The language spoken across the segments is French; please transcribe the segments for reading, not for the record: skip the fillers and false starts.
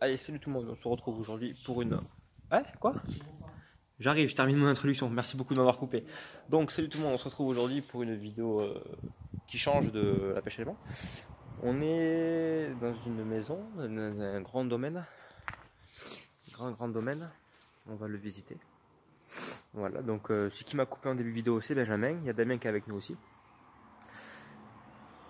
Allez, salut tout le monde, on se retrouve aujourd'hui pour une... Ouais, quoi? J'arrive, je termine mon introduction, merci beaucoup de m'avoir coupé. Donc, salut tout le monde, on se retrouve aujourd'hui pour une vidéo qui change de la pêche à l'aimant. On est dans une maison, dans un grand domaine. Grand domaine, on va le visiter. Voilà, donc ce qui m'a coupé en début de vidéo, c'est Benjamin. Il y a Damien qui est avec nous aussi.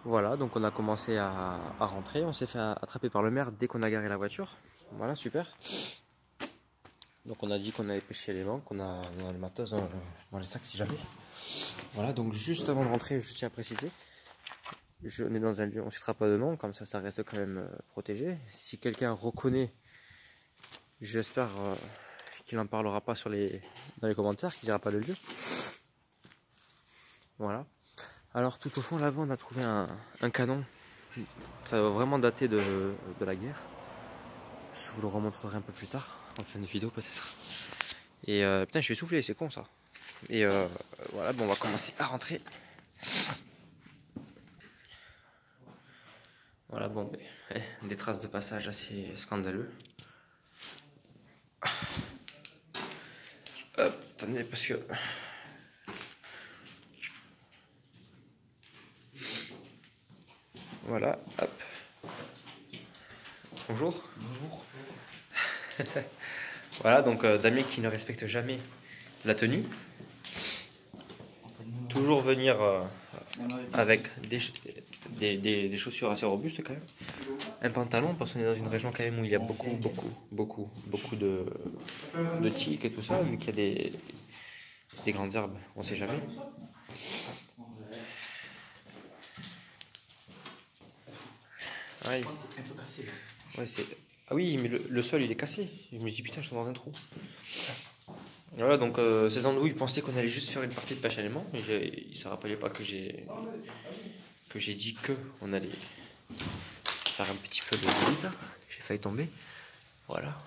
Voilà, donc on a commencé à rentrer. On s'est fait attraper par le maire dès qu'on a garé la voiture. Voilà, super. Donc on a dit qu'on allait pêcher les bancs, qu'on a le matos dans les sacs si jamais. Voilà, donc juste avant de rentrer, je tiens à préciser, on est dans un lieu, on ne citera pas de nom, comme ça reste quand même protégé. Si quelqu'un reconnaît, j'espère qu'il n'en parlera pas dans les commentaires, qu'il ne dira pas le lieu. Voilà. Alors tout au fond là-bas, on a trouvé un canon. Ça va vraiment dater de la guerre. Je vous le remontrerai un peu plus tard, en fin de vidéo peut-être. Et putain, je suis essoufflé, c'est con ça. Et voilà, bon, on va commencer à rentrer. Voilà, bon, des traces de passage assez scandaleux. Hop, attendez, parce que... Voilà, hop. Bonjour. Bonjour. Voilà, donc Damien qui ne respecte jamais la tenue. Toujours venir avec des chaussures assez robustes quand même. Un pantalon parce qu'on est dans une région quand même où il y a beaucoup de tiques et tout ça, vu qu'il y a des grandes herbes, on sait jamais. Ouais. Ouais, ah oui, mais le sol il est cassé. Je me dis putain, je suis dans un trou. Voilà, donc ces andouilles pensaient qu'on allait juste faire une partie de pêche à l'aimant, mais il ne se rappelait pas que j'ai dit que on allait faire un petit peu de visite. J'ai failli tomber. Voilà.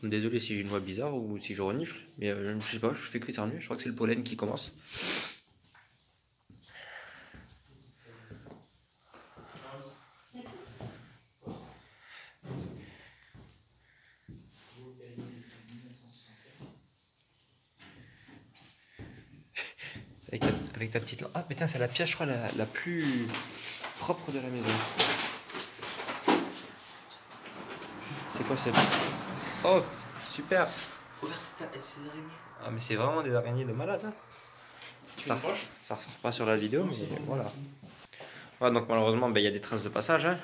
Désolé si j'ai une voix bizarre ou si je renifle, mais je sais pas, je fais que éternuer, je crois que c'est le pollen qui commence. Avec ta petite lampe. Ah putain, c'est la pièce je crois la plus propre de la maison. C'est quoi cette... Oh, super. Regarde ces araignées. Ah mais c'est vraiment des araignées de malade hein. Ça ressort pas sur la vidéo, mais voilà. Voilà, donc malheureusement, il y a des traces de passage. Hein.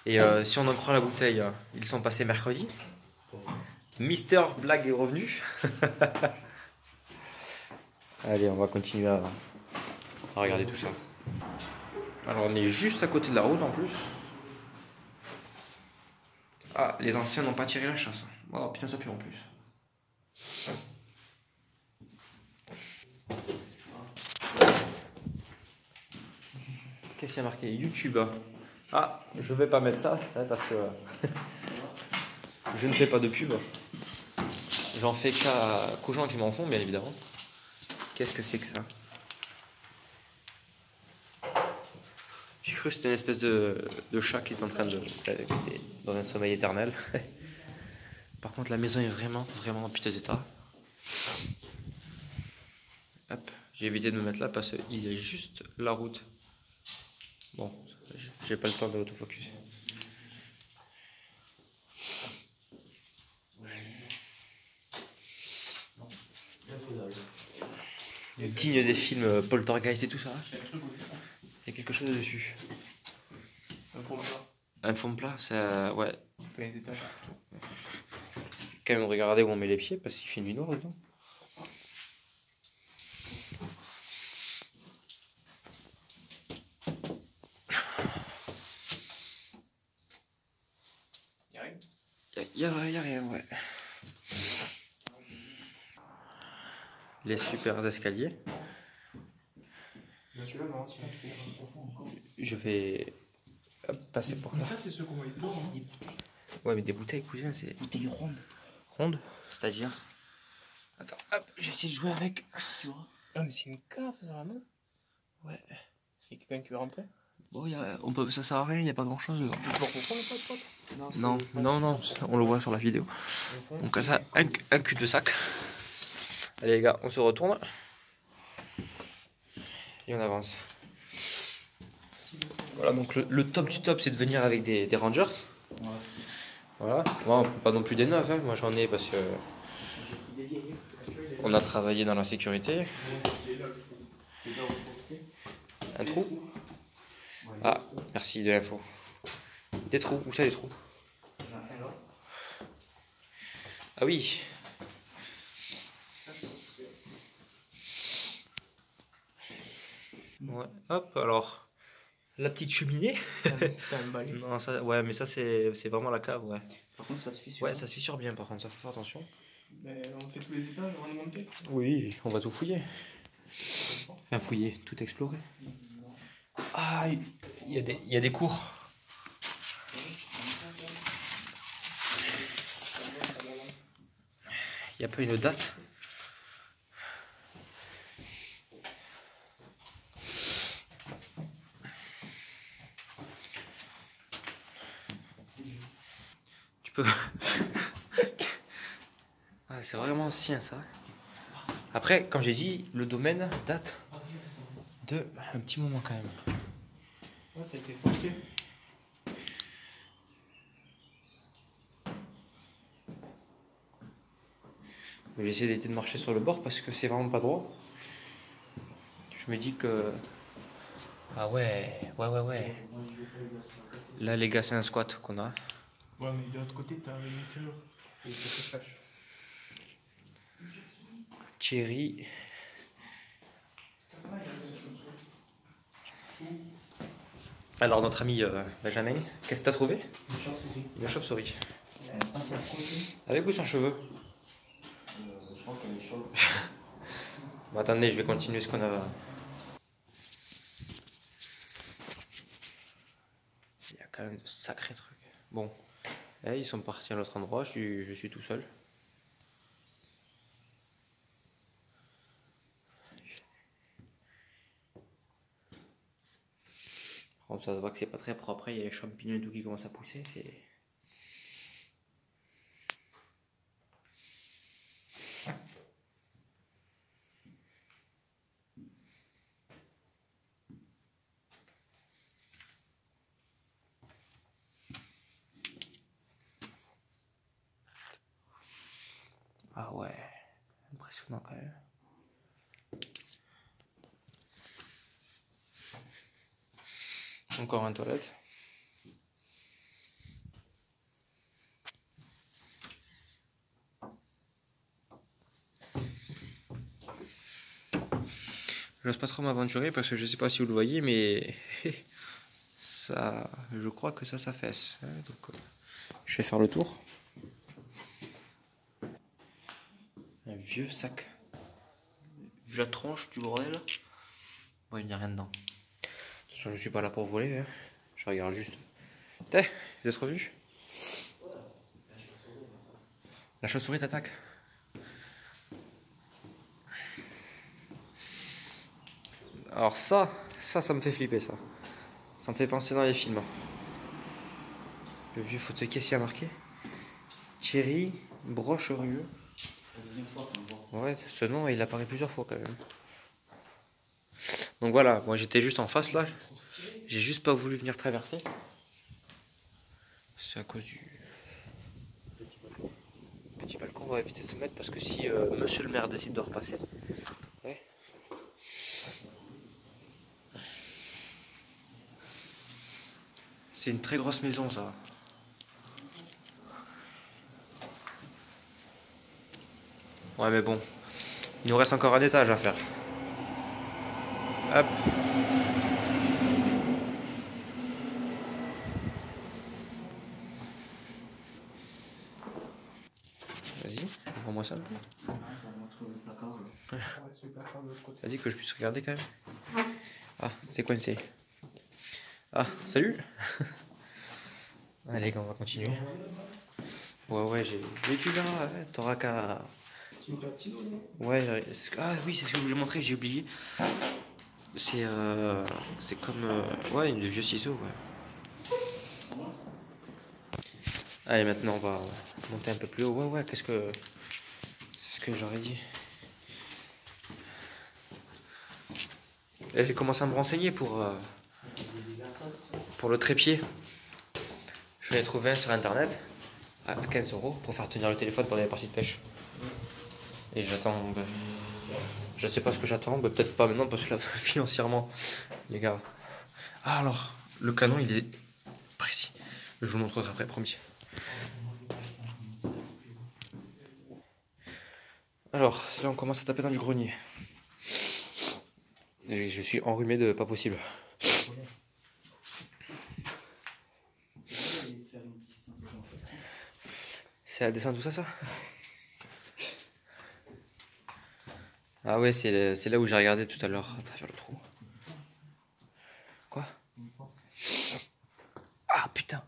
Et si on en croit la bouteille, ils sont passés mercredi. Mister Blague est revenu. Allez, on va continuer à regarder tout ça. Alors, on est juste à côté de la route en plus. Ah, les anciens n'ont pas tiré la chasse. Oh putain, ça pue en plus. Qu'est-ce qu'il y a marqué? YouTube. Ah, je vais pas mettre ça hein, parce que je ne fais pas de pub. J'en fais qu'aux gens qui m'en font, bien évidemment. Qu'est-ce que c'est que ça? J'ai cru que c'était une espèce de chat qui est en train de... qui était dans un sommeil éternel. Par contre, la maison est vraiment en piteux état. Hop, j'ai évité de me mettre là parce qu'il y a juste la route. Bon, j'ai pas le temps de l'autofocus. Digne des films Poltergeist et tout ça. Il y a quelque chose dessus. Un fond plat. Un fond plat, ça... ouais. Quand même regarder où on met les pieds parce qu'il fait nuit noire dedans. Y'a rien, ouais. Les super escaliers. Je vais passer pour là. Ça, c'est ce qu'on va dedans, hein. Des bouteilles. Ouais, mais des bouteilles, cousin, c'est... Bouteilles rondes. Rondes? C'est-à-dire? Attends, hop, j'essaie de jouer avec. Tu vois? Ah, mais c'est une cave, ça, la main. Ouais. Il y a quelqu'un qui veut rentrer? Bon, ça sert à rien, il n'y a pas grand chose dedans. C'est pour comprendre le pote? Non, non, non, on le voit sur la vidéo. Donc ça, un cul-de-sac. Allez les gars, on se retourne. Et on avance. Voilà, donc le top du top, c'est de venir avec des Rangers. Voilà, bon, pas non plus des neufs, hein. Moi j'en ai parce que on a travaillé dans la sécurité. Un trou? Ah, merci de l'info. Des trous, où ça des trous? Ah oui. Ouais, hop, alors la petite cheminée. T'as un balai. Non, ça, ouais, mais ça c'est vraiment la cave, ouais. Par contre, ça se fissure. Ouais, ça se fissure bien par contre, ça faut faire attention. Mais on fait tous les étages avant de monter. Oui, on va tout fouiller. Enfin, fouiller, tout explorer. Ah, il y a des cours. Il n'y a pas une date. Tu peux... Ah, c'est vraiment ancien ça. Après, comme j'ai dit, le domaine date de un petit moment quand même. Ouais, ça a été forcé. J'ai essayé d'éviter de marcher sur le bord parce que c'est vraiment pas droit. Je me dis que... Ah ouais. Là les gars, c'est un squat qu'on a. Ouais, mais de l'autre côté, t'as une serrure. Et ça se cache. Thierry. Alors notre ami Benjamin, qu'est-ce que t'as trouvé? Une chauve-souris. Une chauve-souris. Ah, c'est un côté. Avec ou sans cheveux? Je crois qu'elle est chauve. Bon, attendez, je vais continuer ce qu'on a. Il y a quand même de sacrés trucs. Bon, ils sont partis à l'autre endroit, je suis tout seul. Bon, ça se voit que c'est pas très propre, il y a les champignons et tout qui commencent à pousser. Ah ouais, impressionnant quand même. Encore une toilette. J'ose pas trop m'aventurer parce que je sais pas si vous le voyez, mais ça, je crois que ça s'affaisse. Donc, je vais faire le tour. Un vieux sac. Vu la tronche du bordel, bon, il n'y a rien dedans. De toute façon, je suis pas là pour voler. Hein. Je regarde juste. T'es, vous êtes revenu? La chauve-souris t'attaque. Alors ça me fait flipper ça. Ça me fait penser dans les films. Le vieux fauteuil, qu'est-ce qu'il y a marqué? Thierry Brocherieux. C'est la deuxième fois qu'on le voit. Ouais, ce nom il apparaît plusieurs fois quand même. Donc voilà, moi j'étais juste en face là. J'ai juste pas voulu venir traverser. C'est à cause du petit balcon. On va éviter de se mettre parce que si monsieur le maire décide de repasser. Ouais. C'est une très grosse maison ça. Ouais mais bon, il nous reste encore un étage à faire. Hop. Vas-y, prends-moi ça. Ah, ça va trouver le placard là. Ouais, c'est le placard de l'autre côté. Vas-y que je puisse regarder quand même. Ah, c'est coincé. Ah, salut. Allez, on va continuer. Ouais, j'ai tu verras, ouais, t'auras qu'à... Ouais, ah oui, c'est ce que je voulais montrer, j'ai oublié. C'est comme ouais, une vieux ciseau. Ouais. Allez, maintenant on va monter un peu plus haut. Ouais, ouais, qu'est-ce que j'aurais dit? Et j'ai commencé à me renseigner pour le trépied. Je l'ai trouvé un sur internet à 15 € pour faire tenir le téléphone pendant les parties de pêche. Et j'attends. Ben, je sais pas ce que j'attends, ben, peut-être pas maintenant parce que là, financièrement, les gars. Ah, alors, le canon il est par ici. Je vous le montrerai après, promis. Alors, là on commence à taper dans du grenier. Et je suis enrhumé de pas possible. C'est la descente tout ça, ça? Ah ouais, c'est là où j'ai regardé tout à l'heure, à travers le trou. Quoi? Ah putain!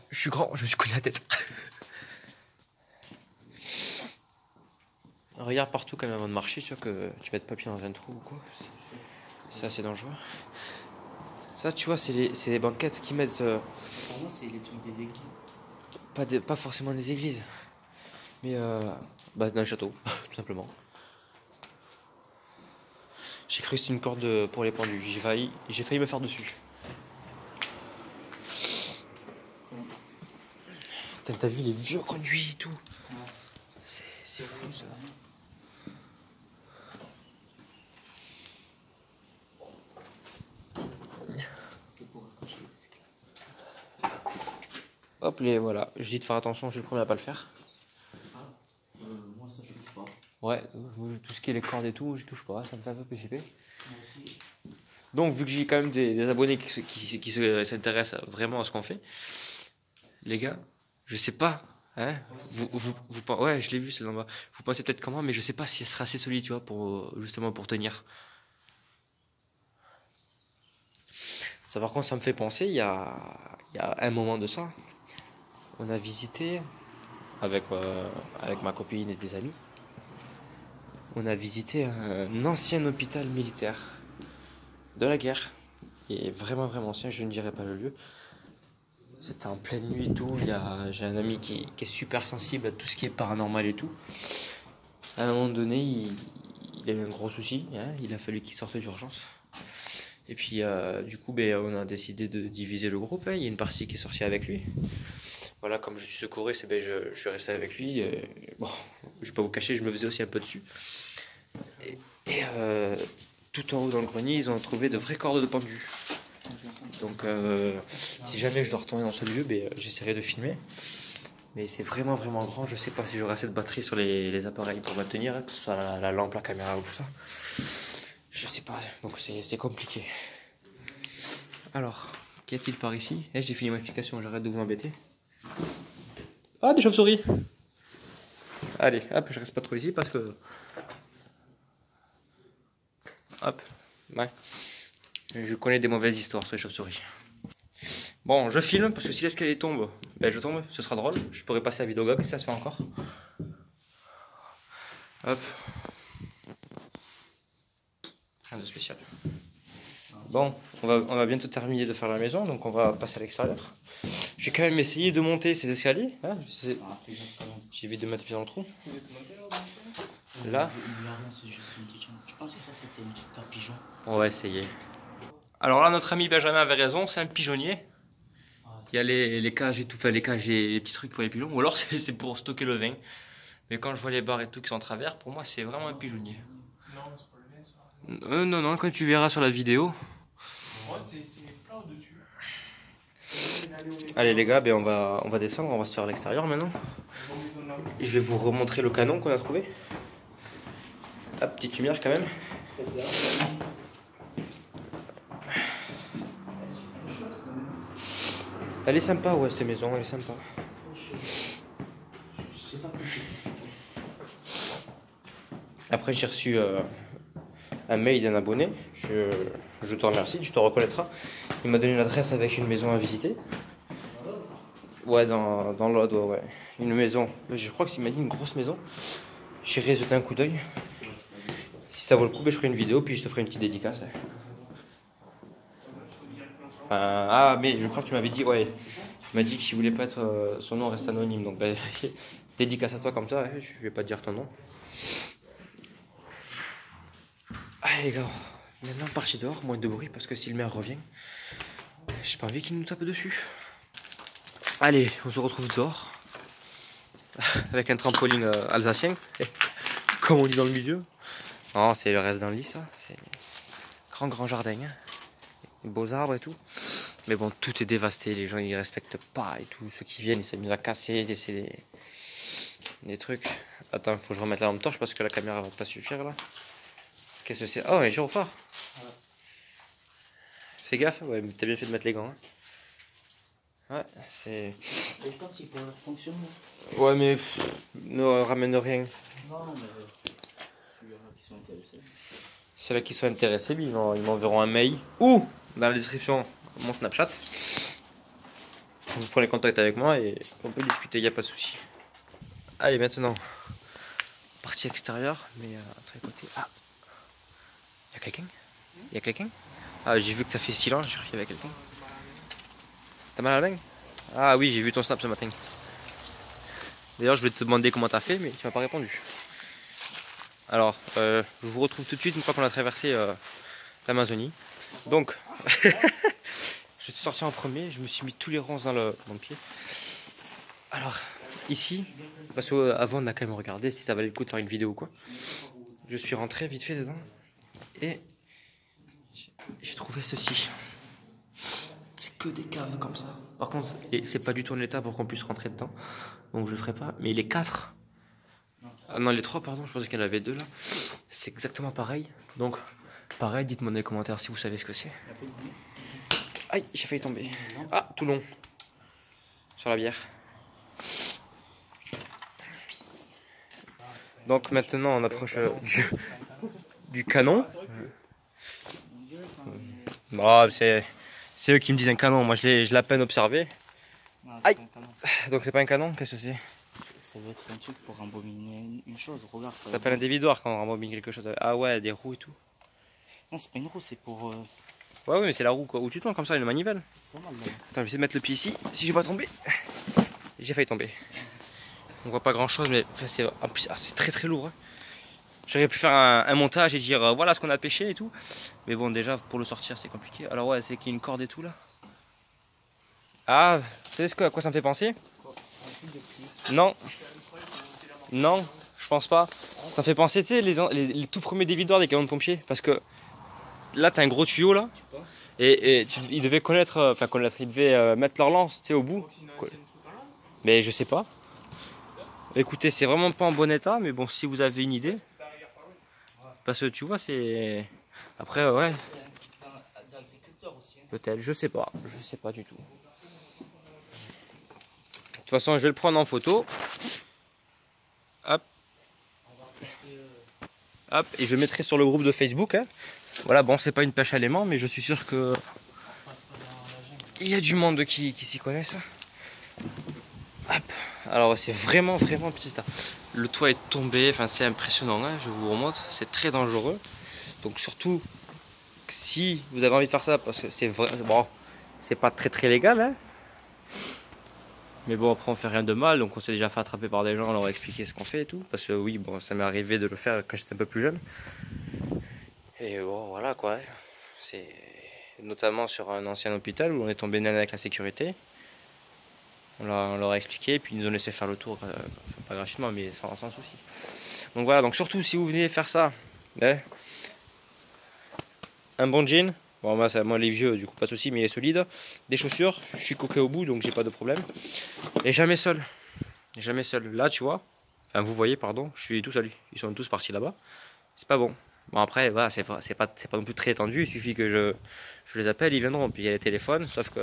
Je suis grand, je me suis cogné la tête. Regarde partout quand même avant de marcher, sûr que tu mettes pas pied dans un trou ou quoi. C'est assez dangereux. Ça, tu vois, c'est les banquettes qui mettent. Pour moi, c'est les trucs des églises. Pas forcément des églises, mais bah, dans le château, tout simplement. J'ai cru que c'était une corde pour les pendus. J'ai failli me faire dessus. T'as vu les vieux conduits et tout? C'est fou ça. Hop, voilà. Je dis de faire attention, je suis le premier à pas le faire. Moi, ça, je touche pas. Ouais, tout ce qui est les cordes et tout, je touche pas, ça me fait un peu PCP. Moi aussi. Donc, vu que j'ai quand même des abonnés qui s'intéressent vraiment à ce qu'on fait, les gars, je sais pas, hein, ouais, je l'ai vu, c'est là bas. Vous pensez peut-être comment, mais je sais pas si elle sera assez solide, tu vois, justement pour tenir. Ça, par contre, ça me fait penser, il y a un moment de ça, on a visité avec ma copine et des amis. On a visité un ancien hôpital militaire de la guerre. Il est vraiment vraiment ancien, je ne dirai pas le lieu. C'était en pleine nuit et tout. J'ai un ami qui est super sensible à tout ce qui est paranormal et tout. À un moment donné, il a eu un gros souci. Hein, il a fallu qu'il sorte d'urgence. Et puis du coup, on a décidé de diviser le groupe. Hein. Il y a une partie qui est sortie avec lui. Voilà, comme je suis secouriste, je suis resté avec lui. Bon, je vais pas vous cacher, je me faisais aussi un peu dessus. Et tout en haut dans le grenier, ils ont trouvé de vraies cordes de pendu. Donc si jamais je dois retourner dans ce lieu, j'essaierai de filmer. Mais c'est vraiment vraiment grand, je sais pas si j'aurai assez de batterie sur les appareils pour maintenir, que ce soit la lampe, la caméra ou tout ça. Je sais pas, donc c'est compliqué. Alors, qu'y a-t-il par ici? J'ai fini mon explication, j'arrête de vous embêter. Ah, des chauves-souris! Allez, hop, je reste pas trop ici parce que... Hop, ouais. Je connais des mauvaises histoires sur les chauves-souris. Bon, je filme parce que si l'escalier tombe, je tombe, ce sera drôle. Je pourrais passer à Vidogog si ça se fait encore. Hop. Rien de spécial. Bon, on va bientôt terminer de faire la maison, donc on va passer à l'extérieur. J'ai quand même essayé de monter ces escaliers. Hein, j'évite de mettre pied dans le trou. Là. Tu penses que ça c'était une truc d'un pigeon? On va essayer. Alors là, notre ami Benjamin avait raison, c'est un pigeonnier. Il y a les cages et tout, enfin les cages et les petits trucs pour les pigeons. Ou alors c'est pour stocker le vin. Mais quand je vois les barres et tout qui sont en travers, pour moi c'est vraiment un pigeonnier. Non, c'est pas le vin ça. Non, quand tu verras sur la vidéo. Ouais, c'est plein dessus. Allez les gars, on va descendre, on va se faire à l'extérieur maintenant. Et je vais vous remontrer le canon qu'on a trouvé. Ah, petite lumière quand même. Elle est sympa, ouais, cette maison, elle est sympa. Après, j'ai reçu un mail d'un abonné. Je te remercie, tu te reconnaîtras. Il m'a donné une adresse avec une maison à visiter. Ouais, dans l'Aude, ouais. Une maison. Je crois que s'il m'a dit une grosse maison. J'irai jeter un coup d'œil. Si ça vaut le coup, je ferai une vidéo, puis je te ferai une petite dédicace. Enfin, ah, mais je crois que tu m'avais dit, ouais. Tu m'as dit qu'il voulait pas être. Son nom reste anonyme. Donc, bah, dédicace à toi comme ça. Je vais pas te dire ton nom. Allez, les gars. Maintenant, parti dehors. Moins de bruit parce que si le maire revient, j'ai pas envie qu'il nous tape dessus. Allez, on se retrouve dehors. Avec un trampoline alsacien. Comme on dit dans le milieu. Non, c'est le reste d'un lit, ça. C'est grand jardin. Hein. Beaux arbres et tout. Mais bon, tout est dévasté. Les gens, ils respectent pas et tout. Ceux qui viennent, ils s'amusent à casser, des trucs. Attends, il faut que je remette la lampe torche parce que la caméra va pas suffire là. Qu'est-ce que c'est? Oh, un gyrophare. Fais gaffe, ouais, mais t'as bien fait de mettre les gants. Hein. Ouais, c'est. Je pense qu'il pourrait fonctionner. Ouais, mais ne ramène rien. Non, mais ceux-là qui sont intéressés. Ceux-là qui sont intéressés, ils m'enverront un mail ou dans la description mon Snapchat. Vous prenez contact avec moi et on peut discuter, il n'y a pas de souci. Allez, maintenant, partie extérieure, mais à très côté. Ah, il y a quelqu'un? Il y a quelqu'un? Ah, j'ai vu que ça fait silence, j'ai cru qu'il y avait quelqu'un. T'as mal à la main? Ah oui, j'ai vu ton snap ce matin. D'ailleurs, je vais te demander comment t'as fait, mais tu m'as pas répondu. Alors, je vous retrouve tout de suite une fois qu'on a traversé l'Amazonie. Donc, je suis sorti en premier, je me suis mis tous les ronces dans le pied. Alors, ici, parce qu'avant on a quand même regardé si ça valait le coup de faire une vidéo ou quoi. Je suis rentré vite fait dedans et j'ai trouvé ceci. C'est que des caves comme ça. Par contre, c'est pas du tout en état pour qu'on puisse rentrer dedans. Donc je le ferai pas. Mais les 4. Ah non, les 3, pardon, je pensais qu'il y en avait 2 là. C'est exactement pareil. Donc, pareil, dites-moi dans les commentaires si vous savez ce que c'est. Aïe, j'ai failli tomber. Ah, Toulon. Sur la bière. Donc maintenant, on approche du canon. Bon, c'est eux qui me disent un canon. Moi, je l'ai à peine observé. Aïe. Donc c'est pas un canon, qu'est-ce que c'est? Ça va être un truc pour rembobiner une chose, regarde. Ça s'appelle un dévidoir quand on rembobine quelque chose. Ah ouais, des roues et tout. Non, c'est pas une roue, c'est pour. Ouais, mais c'est la roue quoi. Où tu tombes comme ça, une manivelle. Pas mal, Attends, je vais essayer de mettre le pied ici, si j'ai pas tombé. J'ai failli tomber. On voit pas grand chose, mais enfin, c'est très lourd. Hein. J'aurais pu faire un montage et dire voilà ce qu'on a pêché et tout. Mais bon, déjà pour le sortir, c'est compliqué. Alors, ouais, c'est qu'il y a une corde et tout là. Ah, vous savez à quoi ça me fait penser? Non. Non, je pense pas. Ça fait penser, tu sais, les tout premiers dévidoirs des camions de pompiers. Parce que là, t'as un gros tuyau là. Et ils devaient ils devaient mettre leur lance, tu sais, au bout. Mais je sais pas. Écoutez, c'est vraiment pas en bon état, mais bon, si vous avez une idée. Parce que tu vois, c'est. Après, ouais. Peut-être, je sais pas du tout. De toute façon, je vais le prendre en photo. Hop. Hop, et je mettrai sur le groupe de Facebook. Hein. Voilà, bon, c'est pas une pêche à l'aimant, mais je suis sûr que. Il y a du monde qui s'y connaissent. Hop. Alors, c'est vraiment petit ça. Le toit est tombé, enfin, c'est impressionnant, hein, je vous remonte. C'est très dangereux. Donc, surtout, si vous avez envie de faire ça, parce que c'est vrai. Bon, c'est pas très légal, hein. Mais bon, après on fait rien de mal, donc on s'est déjà fait attraper par des gens, on leur a expliqué ce qu'on fait et tout. Parce que oui, bon, ça m'est arrivé de le faire quand j'étais un peu plus jeune. Et bon, voilà quoi. C'est notamment sur un ancien hôpital où on est tombé net avec la sécurité. On leur a expliqué, et puis ils nous ont laissé faire le tour, enfin, pas gratuitement, mais sans souci. Donc voilà, donc surtout si vous venez faire ça, hein, un bon jean. Bon, moi les vieux, du coup pas de souci, mais il est solide. Des chaussures, je suis coquet au bout, donc j'ai pas de problème. Et jamais seul. Jamais seul. Là, tu vois, enfin vous voyez, pardon, je suis tout seul. Ils sont tous partis là-bas. C'est pas bon. Bon après, voilà, c'est pas non plus très étendu. Il suffit que je les appelle, ils viendront. Puis il y a les téléphones, sauf que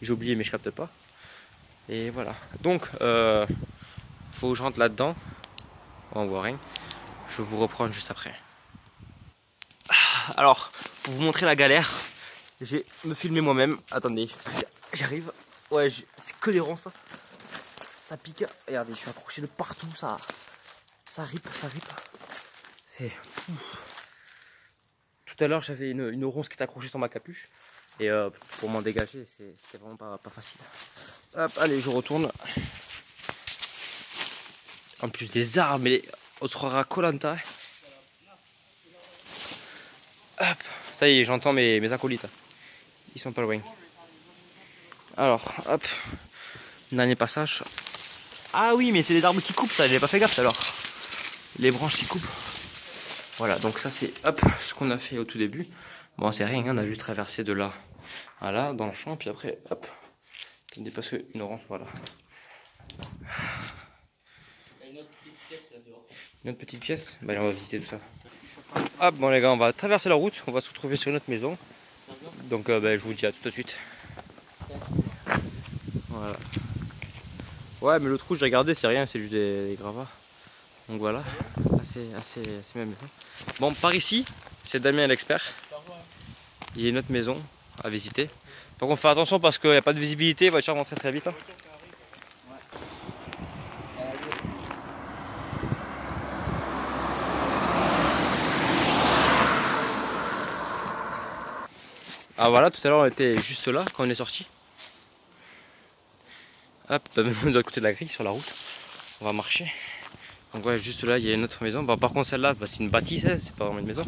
j'ai oublié, mais je capte pas. Et voilà. Donc, faut que je rentre là-dedans. On voit rien. Je vous reprends juste après. Alors, pour vous montrer la galère, j'ai me filmé moi-même. Attendez, j'arrive. Ouais, c'est que des ronces. Ça pique. Regardez, je suis accroché de partout. Ça rip. C'est. Tout à l'heure, j'avais une ronce qui était accrochée sur ma capuche. Et pour m'en dégager, c'était vraiment pas facile. Hop, allez, je retourne. En plus des arbres, mais on se croira Koh-Lanta. Hop, ça y est, j'entends mes acolytes. Ils sont pas loin. Alors, hop, dernier passage. Ah oui, mais c'est les arbres qui coupent, ça, j'avais pas fait gaffe alors. Les branches qui coupent. Voilà, donc ça c'est hop ce qu'on a fait au tout début. Bon, c'est rien, hein, on a juste traversé de là à là, dans le champ, puis après, hop, on dépasse une orange, voilà. Une autre petite pièce là-dehors. Une autre petite pièce? Bah, allez, on va visiter tout ça. Hop, bon les gars, on va traverser la route, on va se retrouver sur notre maison. Donc bah, je vous dis à tout de suite. Voilà. Ouais, mais l'autre route, j'ai regardé, c'est rien, c'est juste des gravats. Donc voilà, assez même. Bon, par ici, c'est Damien l'expert. Il y a une autre maison à visiter. Par contre, faut faire attention parce qu'il n'y a pas de visibilité, la voiture rentre très vite. Hein. Ah voilà, tout à l'heure on était juste là quand on est sorti. Hop, même de l'autre côté de la grille sur la route. On va marcher. Donc ouais, juste là il y a une autre maison. Bon, par contre celle-là, bah, c'est une bâtisse, hein, c'est pas vraiment une maison.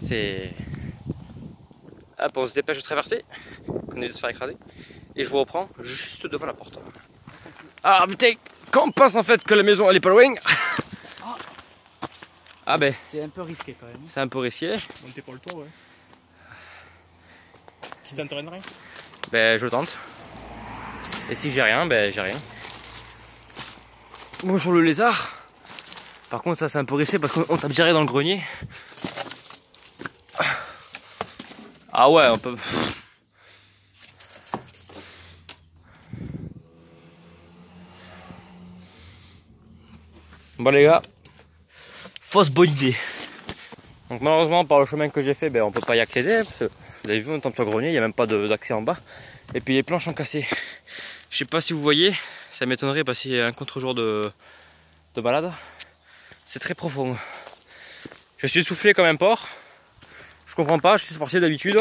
C'est... Hop, on se dépêche de traverser. On est de se faire écraser. Et je vous reprends juste devant la porte. Ah putain, quand on pense en fait que la maison elle est pas loin. Ah ben... C'est un peu risqué quand même. C'est un peu risqué. Monter pour le toit, ouais. Qui t'entraînerait? Ben je tente. Et si j'ai rien, ben j'ai rien. Bonjour le lézard. Par contre ça c'est un peu risqué parce qu'on tape direct dans le grenier. Ah ouais, on peut... Bon les gars, fausse bonne idée. Donc malheureusement par le chemin que j'ai fait, ben, on peut pas y accéder. Parce que vous avez vu, on tombe sur le grenier, il n'y a même pas d'accès en bas. Et puis les planches sont cassées. Je sais pas si vous voyez, ça m'étonnerait parce qu'il y a un contre-jour de balade. C'est très profond. Je suis essoufflé comme un porc. Je comprends pas, je suis sportif d'habitude.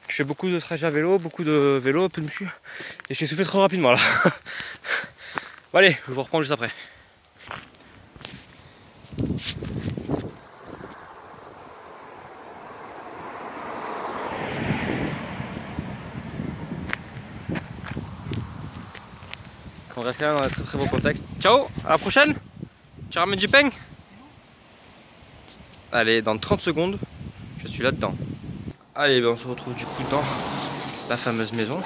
Je fais beaucoup de trajets à vélo, beaucoup de vélo, peu de muscu. Et je suis essoufflé trop rapidement là. Bon, allez, je vous reprends juste après. On reste quand même dans un très très beau contexte. Ciao, à la prochaine. Tu ramènes du pain? Allez, dans 30 secondes, je suis là-dedans. Allez, ben on se retrouve du coup dans la fameuse maison.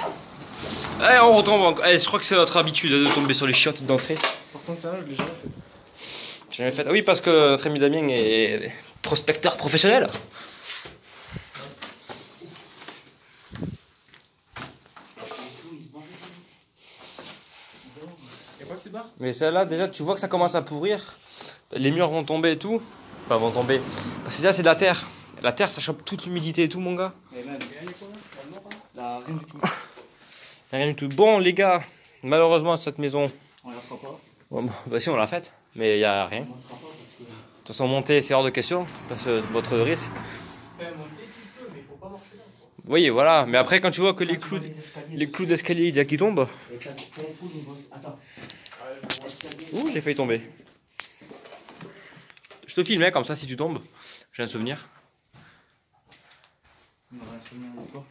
Allez, on retombe encore. Allez, je crois que c'est notre habitude de tomber sur les chiottes d'entrée. Par contre, ça, je l'ai jamais fait. J'ai jamais fait. Ah oui, parce que notre ami Damien est prospecteur professionnel. Mais celle-là, déjà, tu vois que ça commence à pourrir. Les murs vont tomber et tout. Enfin, vont tomber. Parce que là, c'est de la terre. La terre, ça chope toute l'humidité et tout, mon gars. Mais même, là, rien du tout. Rien du tout. Bon, les gars, malheureusement, cette maison. On la fera pas. Bon, bah si, on l'a faite. Mais il n'y a rien. On la fera pas parce que. De toute façon, monter, c'est hors de question. Parce que votre risque. Enfin, monter, tu peux, mais il faut pas marcher là. Oui, voilà. Mais après, quand tu vois que les clous d'escalier, il y a qui tombent. Et quand tout au niveau. Attends. Ouh, j'ai failli tomber. Je te filme, hein, comme ça, si tu tombes, j'ai un souvenir. On aura un souvenir de toi.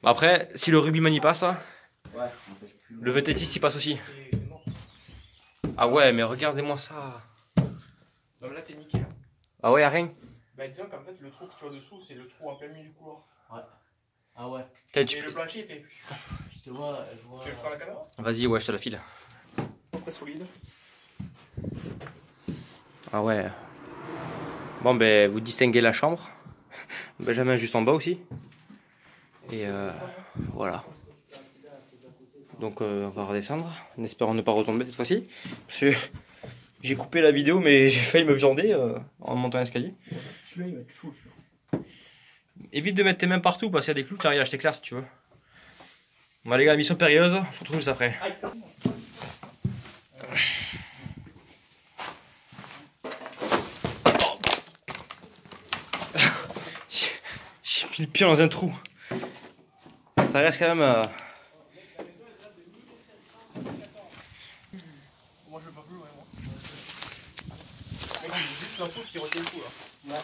Après, si le rugbyman y passe, hein, Ouais, on fait plus. le vététiste y passe aussi. Ah ouais, mais regardez-moi ça. Non, mais là, t'es niqué. Ah ouais, y'a rien. Bah, disons qu'en fait, le trou que tu vois dessous, c'est le trou en plein milieu du couloir. Ouais. Ah ouais. T'as- Et tu- le plancher, il fait. Je te vois, je vois. Tu veux que je prends la caméra? Vas-y, ouais, je te la file. Très solide. Ah ouais. Bon, ben, vous distinguez la chambre. Benjamin juste en bas aussi. Et voilà. Donc, on va redescendre, en espérant ne pas retomber cette fois-ci. Parce que j'ai coupé la vidéo, mais j'ai failli me viander en montant l'escalier. Celui-là, il va être chaud, celui-là. Évite de mettre tes mains partout parce qu'il y a des clous, tu arrives à acheter clair si tu veux. Bon, les gars, mission périlleuse, on se retrouve juste après. le pied dans un trou. Ça reste quand même... Moi je veux pas plus loin, moi. Mec, j'ai juste l'info qui retient le coup là. Ouais.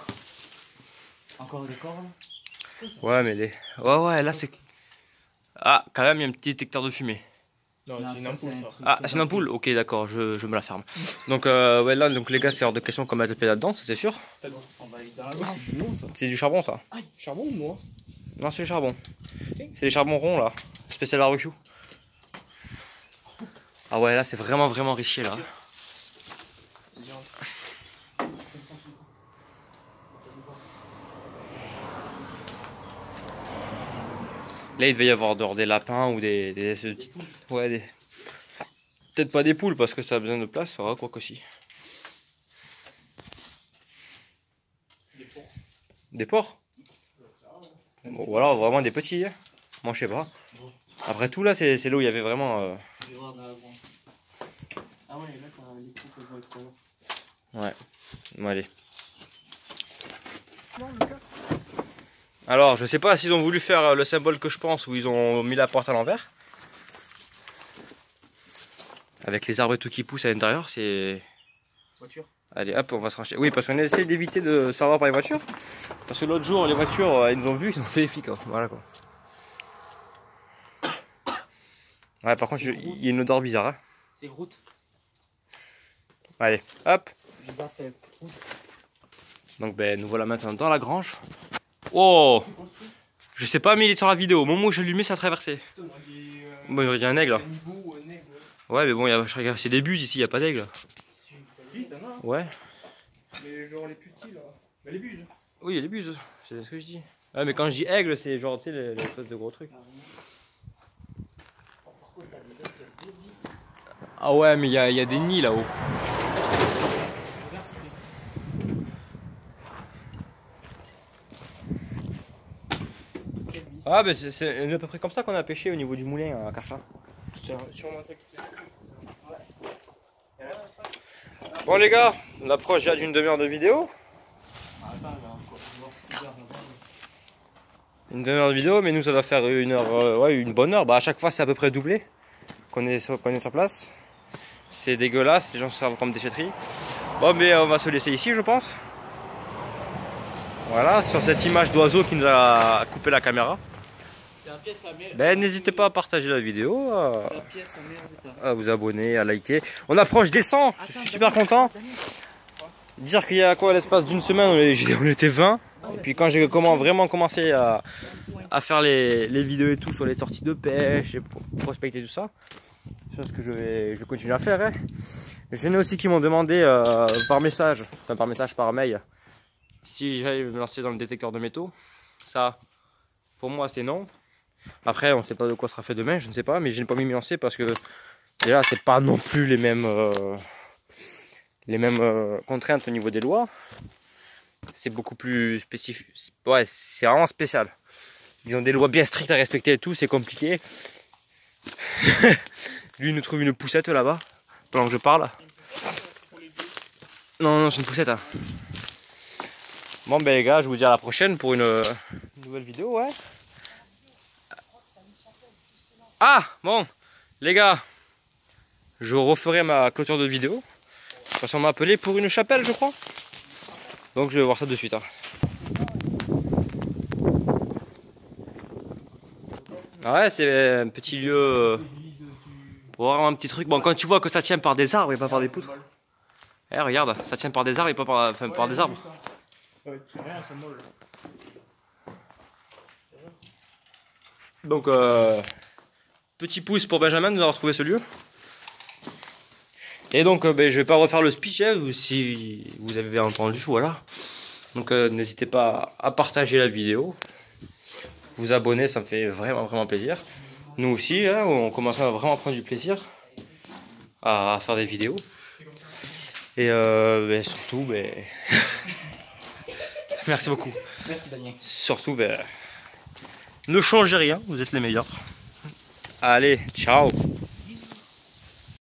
Encore des cordes. Ouais, mais les... Ouais, là c'est... Ah, quand même, il y a un petit détecteur de fumée. Non, Non, c'est une ça, ampoule c'est un ça. truc. Ah, c'est une ampoule? Ok, d'accord, je me la ferme. Donc, ouais, là, donc, les gars, c'est hors de question qu'on mette le pied là-dedans, ça c'est sûr. On va aller dans la Oh, grange. c'est du loin ça. C'est du charbon, ça. Aïe, charbon ou moi? Non, c'est du charbon. C'est des charbons ronds, là. Spécial barbecue. Ah ouais, là, c'est vraiment, vraiment richier, là. Là, il devait y avoir dehors des lapins ou des petites... Ouais, des... Peut-être pas des poules, parce que ça a besoin de place, ouais, quoi qu'aussi. Des porcs? Bon, voilà, vraiment des petits. Hein. Moi, je sais pas. Après tout, là, c'est là où il y avait vraiment... Je vais voir dans la grange. Ah ouais, là t'as les trous que je vois tout à l'heure. Ouais. Bon, allez. Alors, je sais pas s'ils ont voulu faire le symbole que je pense, où ils ont mis la porte à l'envers. Avec les arbres et tout qui poussent à l'intérieur, c'est... Voiture. Allez, hop, on va se ranger. Oui, parce qu'on essaie d'éviter de se faire voir par les voitures. Parce que l'autre jour, les voitures, ils nous ont vus, ils ont fait les flics. Hein. Voilà quoi. Ouais, par contre, il y a une odeur bizarre. Hein. C'est route. Allez, hop. Je les appelle route. Donc, ben, nous voilà maintenant dans la grange. Oh! Je sais pas, mais il est sur la vidéo. Au moment où j'ai allumé, ça a traversé. Bon, il y a un aigle là. Ouais, mais bon, c'est des buses ici, il n'y a pas d'aigle. Si, t'en as. Ouais. Mais genre les plus petits là. Mais les buses. Oui, il y a des buses, c'est ce que je dis. Ouais, mais quand je dis aigle, c'est genre, tu sais, les espèces de gros trucs. Ah ouais, mais il y a des nids là-haut. Ah, mais c'est à peu près comme ça qu'on a pêché au niveau du moulin à Carcha. C'est sûrement ça qui te fait. Bon, les gars, on approche déjà d'une demi-heure de vidéo. Une demi-heure de vidéo, mais nous ça doit faire une heure, ouais, une bonne heure. Bah, à chaque fois, c'est à peu près doublé qu'on est sur place. C'est dégueulasse, les gens se servent comme déchetterie. Bon, mais on va se laisser ici, je pense. Voilà, sur cette image d'oiseau qui nous a coupé la caméra. Ben, n'hésitez pas à partager la vidéo, à vous abonner, à liker. On approche des 100, je suis super content. Dire qu'il y a quoi, l'espace d'une semaine, on était 20. Et puis quand j'ai vraiment commencé à faire les vidéos et tout sur les sorties de pêche et prospecter tout ça, chose que je vais continuer à faire. Hein. J'en ai aussi qui m'ont demandé par message, par mail, si j'allais me lancer dans le détecteur de métaux. Ça, pour moi, c'est non. Après, on ne sait pas de quoi sera fait demain, je ne sais pas, mais je n'ai pas mis m'y lancer parce que déjà, c'est pas non plus les mêmes contraintes au niveau des lois. C'est beaucoup plus spécifique. Ouais, c'est vraiment spécial. Ils ont des lois bien strictes à respecter et tout, c'est compliqué. Lui, il nous trouve une poussette là-bas, pendant que je parle. Non, c'est une poussette. Hein. Bon, ben les gars, je vous dis à la prochaine pour une nouvelle vidéo, ouais. Ah, bon, les gars, je referai ma clôture de vidéo. Parce qu'on m'a appelé pour une chapelle, je crois. Donc je vais voir ça de suite. Hein. Ouais, c'est un petit lieu pour voir un petit truc. Bon, quand tu vois que ça tient par des arbres et pas par des poutres. Eh, regarde, ça tient par des arbres et pas par des arbres. Ouais, rien, c'est molle. Donc, petit pouce pour Benjamin de nous avoir trouvé ce lieu. Et donc, ben, je vais pas refaire le speech, hein, si vous avez entendu, voilà. Donc, n'hésitez pas à partager la vidéo, vous abonner, ça me fait vraiment plaisir. Nous aussi, hein, on commence à vraiment prendre du plaisir à faire des vidéos. Et ben, surtout, ben... merci beaucoup. Merci Daniel. Surtout, ben... ne changez rien, vous êtes les meilleurs. Allez, ciao.